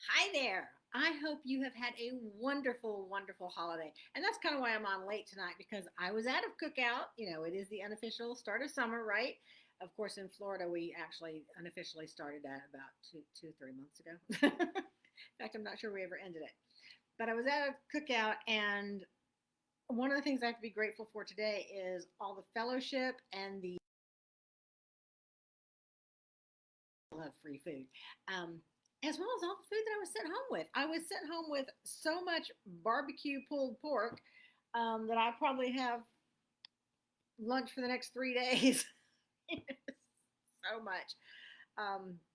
Hi there. I hope you have had a wonderful, wonderful holiday. And that's kind of why I'm on late tonight because I was out of cookout. It is the unofficial start of summer, right? Of course, in Florida, we actually unofficially started that about 3 months ago. In fact, I'm not sure we ever ended it. But I was out of cookout, and one of the things I have to be grateful for today is all the fellowship and the love free food. Um, as well as all the food that I was sent home with. I was sent home with so much barbecue pulled pork that I probably have lunch for the next 3 days. So much.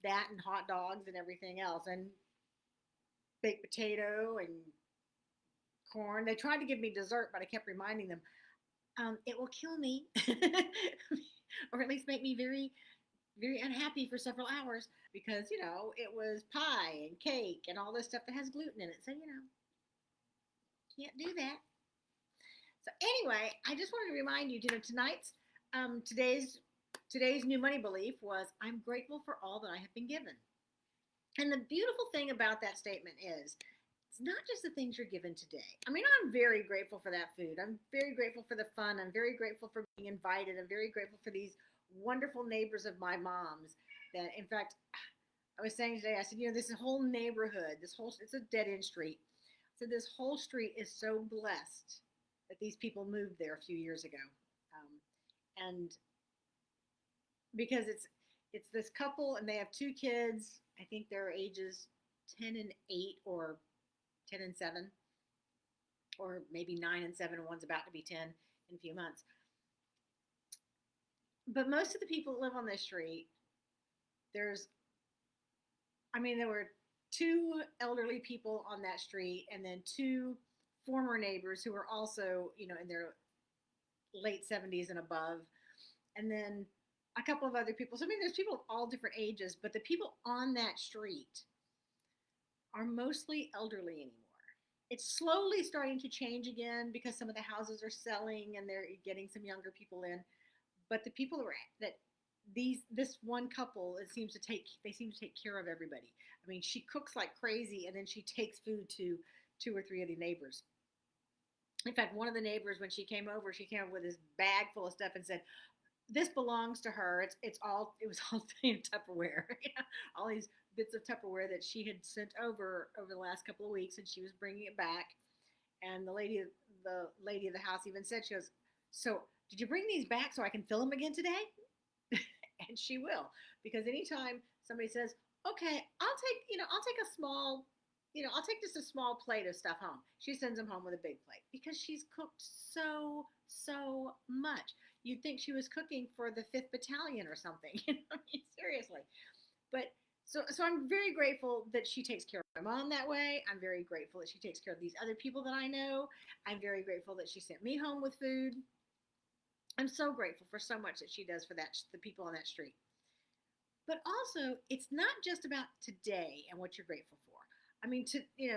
That and hot dogs and everything else, and baked potato and corn. They tried to give me dessert, but I kept reminding them it will kill me, or at least make me very, very unhappy for several hours because it was pie and cake and all this stuff that has gluten in it. So can't do that. So anyway, I just wanted to remind you, tonight's today's new money belief was I'm grateful for all that I have been given. And the beautiful thing about that statement is it's not just the things you're given today. I mean, I'm very grateful for that food. I'm very grateful for the fun. I'm very grateful for being invited. I'm very grateful for these wonderful neighbors of my mom's that, in fact, I was saying today, I said, this whole neighborhood, it's a dead end street. So this whole street is so blessed that these people moved there a few years ago. And because it's this couple and they have two kids. I think their ages 10 and 8 or 10 and 7 or maybe 9 and 7 and one's about to be 10 in a few months. But most of the people that live on this street, there's there were two elderly people on that street and then two former neighbors who were also, in their late 70s and above. And then a couple of other people. So, there's people of all different ages, but the people on that street are mostly elderly anymore. It's slowly starting to change again because some of the houses are selling and they're getting some younger people in. But the people that this one couple, they seem to take care of everybody. She cooks like crazy and then she takes food to two or three of the neighbors. In fact, one of the neighbors, when she came over with this bag full of stuff and said, "This belongs to her. It was all in Tupperware, all these bits of Tupperware that she had sent over the last couple of weeks, and she was bringing it back. And the lady of the house even said, she goes, "So did you bring these back so I can fill them again today?" And she will, because anytime somebody says, "Okay, I'll take a small." I'll take just a small plate of stuff home. She sends them home with a big plate because she's cooked so much. You'd think she was cooking for the 5th Battalion or something. Seriously. But so I'm very grateful that she takes care of my mom that way. I'm very grateful that she takes care of these other people that I know. I'm very grateful that she sent me home with food. I'm so grateful for so much that she does for the people on that street. But also, it's not just about today and what you're grateful for.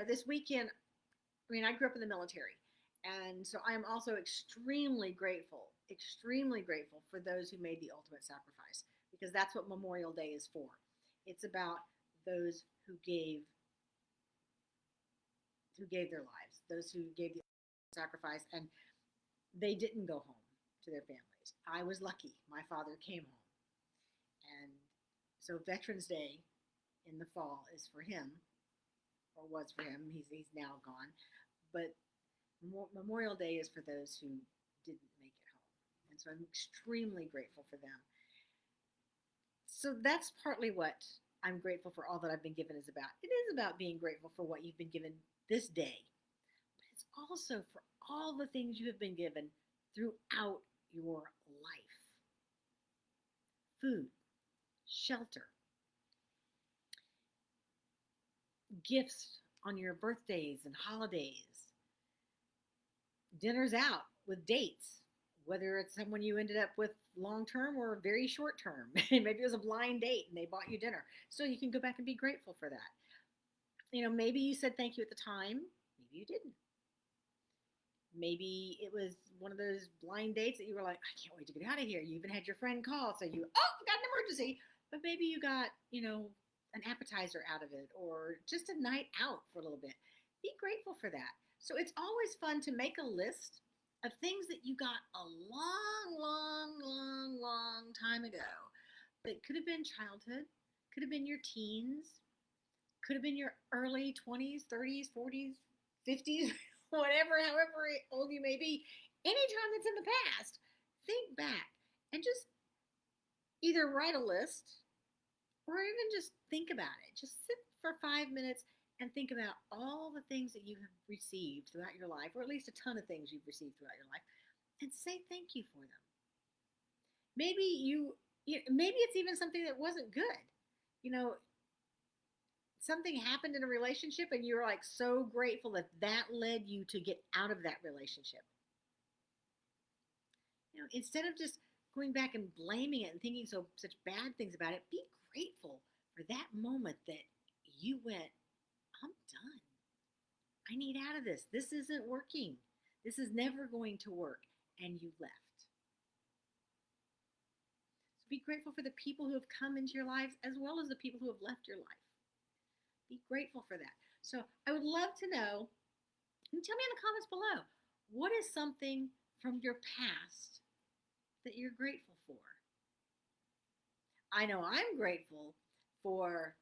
This weekend, I grew up in the military. And so I am also extremely grateful for those who made the ultimate sacrifice because that's what Memorial Day is for. It's about those who gave their lives, those who gave the sacrifice, and they didn't go home to their families. I was lucky. My father came home. And so Veterans Day in the fall is for him, or was for him. He's now gone. But Memorial Day is for those who didn't make it home. And so I'm extremely grateful for them. So that's partly what I'm grateful for all that I've been given is about. It is about being grateful for what you've been given this day, but it's also for all the things you have been given throughout your life: food, shelter, gifts on your birthdays and holidays, dinners out with dates, whether it's someone you ended up with long term or very short term. Maybe it was a blind date and they bought you dinner. So you can go back and be grateful for that. Maybe you said thank you at the time, maybe you didn't. Maybe it was one of those blind dates that you were like, I can't wait to get out of here. You even had your friend call, so you, oh, I got an emergency. But maybe you got, an appetizer out of it or just a night out for a little bit. Be grateful for that. So it's always fun to make a list of things that you got a long, long, long, long time ago. That could have been childhood, could have been your teens, could have been your early 20s, 30s, 40s, 50s, whatever, however old you may be. Anytime that's in the past, think back and just either write a list or even just think about it. Just sit for 5 minutes and think about all the things that you have received throughout your life, or at least a ton of things you've received throughout your life, and say thank you for them. Maybe maybe it's even something that wasn't good. You know, something happened in a relationship and you're like so grateful that that led you to get out of that relationship. Instead of just going back and blaming it and thinking such bad things about it, be grateful for that moment that you went, I'm done. I need out of this. This isn't working. This is never going to work. And you left. So be grateful for the people who have come into your lives as well as the people who have left your life. Be grateful for that. So I would love to know, and tell me in the comments below, what is something from your past that you're grateful for? I know I'm grateful for,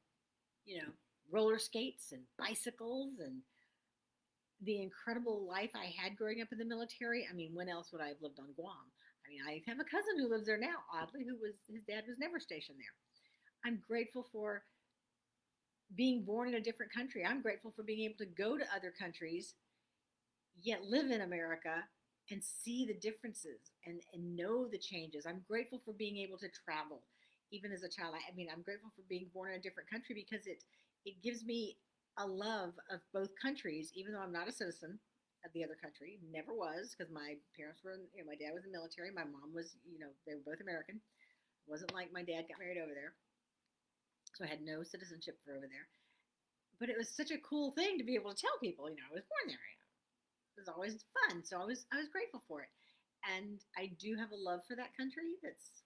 roller skates and bicycles and the incredible life I had growing up in the military. I mean, when else would I have lived on Guam? I mean, I have a cousin who lives there now, oddly, his dad was never stationed there. I'm grateful for being born in a different country. I'm grateful for being able to go to other countries, yet live in America and see the differences and know the changes. I'm grateful for being able to travel, even as a child. I mean, I'm grateful for being born in a different country because it gives me a love of both countries, even though I'm not a citizen of the other country. Never was, because my parents were, my dad was in the military. My mom was, they were both American. It wasn't like my dad got married over there. So I had no citizenship for over there. But it was such a cool thing to be able to tell people, I was born there. It was always fun. So I was grateful for it. And I do have a love for that country that's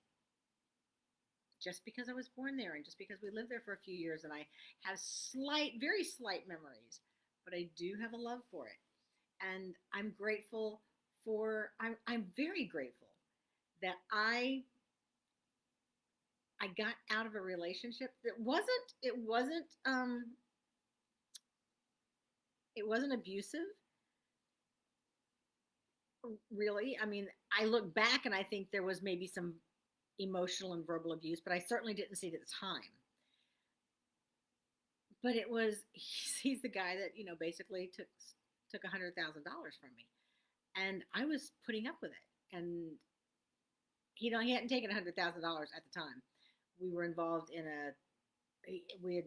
just because I was born there and just because we lived there for a few years, and I have very slight memories, but I do have a love for it. And I'm grateful I'm very grateful that I got out of a relationship that it wasn't abusive, really. I mean, I look back and I think there was maybe some emotional and verbal abuse, but I certainly didn't see it at the time. But he's the guy that, basically took $100,000 from me, and I was putting up with it. And he hadn't taken $100,000 at the time. We were involved in we'd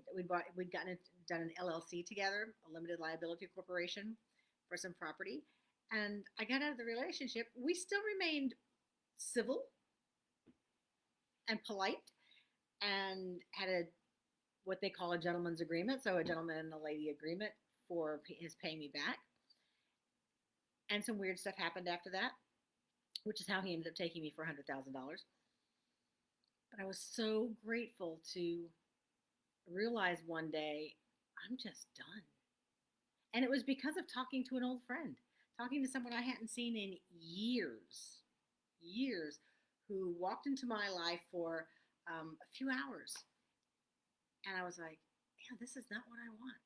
done an LLC together, a limited liability corporation, for some property. And I got out of the relationship. We still remained civil and polite, and had what they call a gentleman's agreement. So a gentleman and a lady agreement for his paying me back. And some weird stuff happened after that, which is how he ended up taking me for $100,000. But I was so grateful to realize one day, I'm just done. And it was because of talking to an old friend, talking to someone I hadn't seen in years, who walked into my life for a few hours. And I was like, yeah, this is not what I want.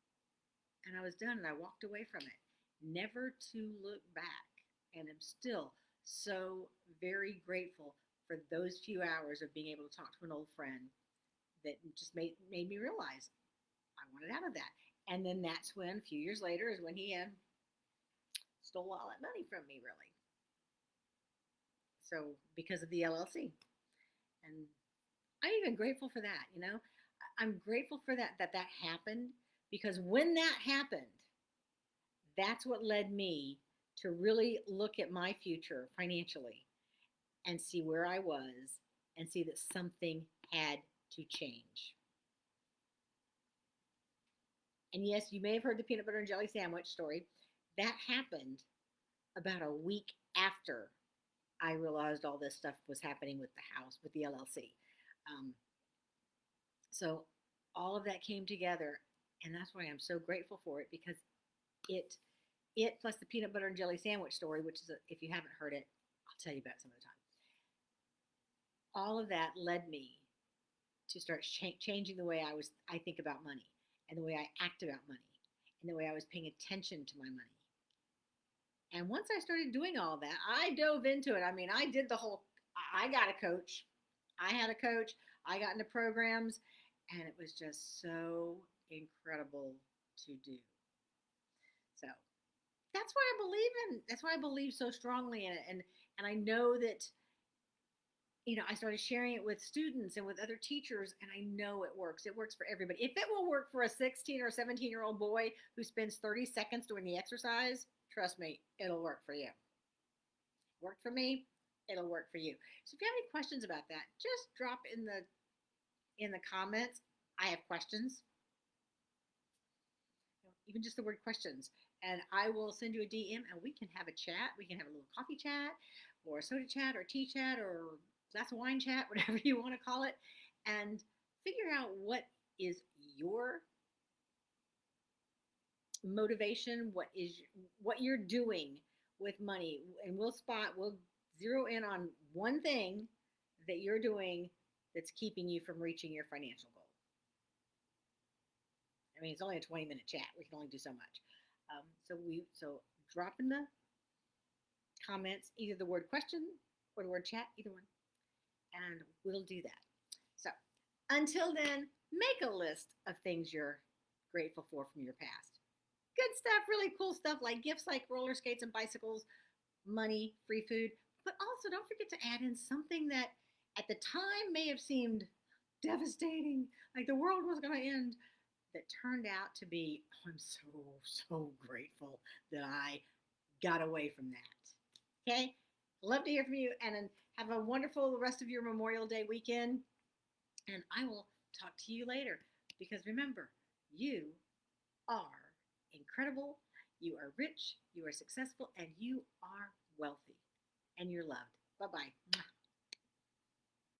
And I was done, and I walked away from it, never to look back. And I'm still so very grateful for those few hours of being able to talk to an old friend that just made me realize I wanted out of that. And then that's when, a few years later, is when he stole all that money from me, really. So, because of the LLC. And I'm even grateful for that, I'm grateful for that happened, because when that happened, that's what led me to really look at my future financially and see where I was and see that something had to change. And yes, you may have heard the peanut butter and jelly sandwich story. That happened about a week after I realized all this stuff was happening with the house, with the LLC. So all of that came together, and that's why I'm so grateful for it, because it it plus the peanut butter and jelly sandwich story, which is if you haven't heard it, I'll tell you about it some other time. All of that led me to start changing the way I think about money, and the way I act about money, and the way I was paying attention to my money. And once I started doing all that, I dove into it. I mean, I did the whole. I got a coach. I had a coach. I got into programs, and it was just so incredible to do. So that's why I believe in. That's why I believe so strongly in it, and I know that, I started sharing it with students and with other teachers, and I know it works. It works for everybody. If it will work for a 16 or 17-year-old boy who spends 30 seconds doing the exercise, trust me, it'll work for you. Worked for me, it'll work for you. So if you have any questions about that, just drop in the comments. I have questions, even just the word questions, and I will send you a DM, and we can have a chat. We can have a little coffee chat, or a soda chat, or tea chat, or glass of wine chat, whatever you want to call it, and figure out what is your motivation, what you're doing with money, and we'll zero in on one thing that you're doing that's keeping you from reaching your financial goal. I mean, it's only a 20-minute chat. We can only do so much. So drop in the comments either the word question or the word chat, either one, and we'll do that. So until then, make a list of things you're grateful for from your past. Good stuff, really cool stuff, like gifts like roller skates and bicycles, money, free food. But also don't forget to add in something that at the time may have seemed devastating, like the world was going to end, that turned out to be, oh, I'm so grateful that I got away from that. Okay? Love to hear from you, and have a wonderful rest of your Memorial Day weekend. And I will talk to you later, because remember, you are incredible, you are rich, you are successful, and you are wealthy, and you're loved. Bye bye.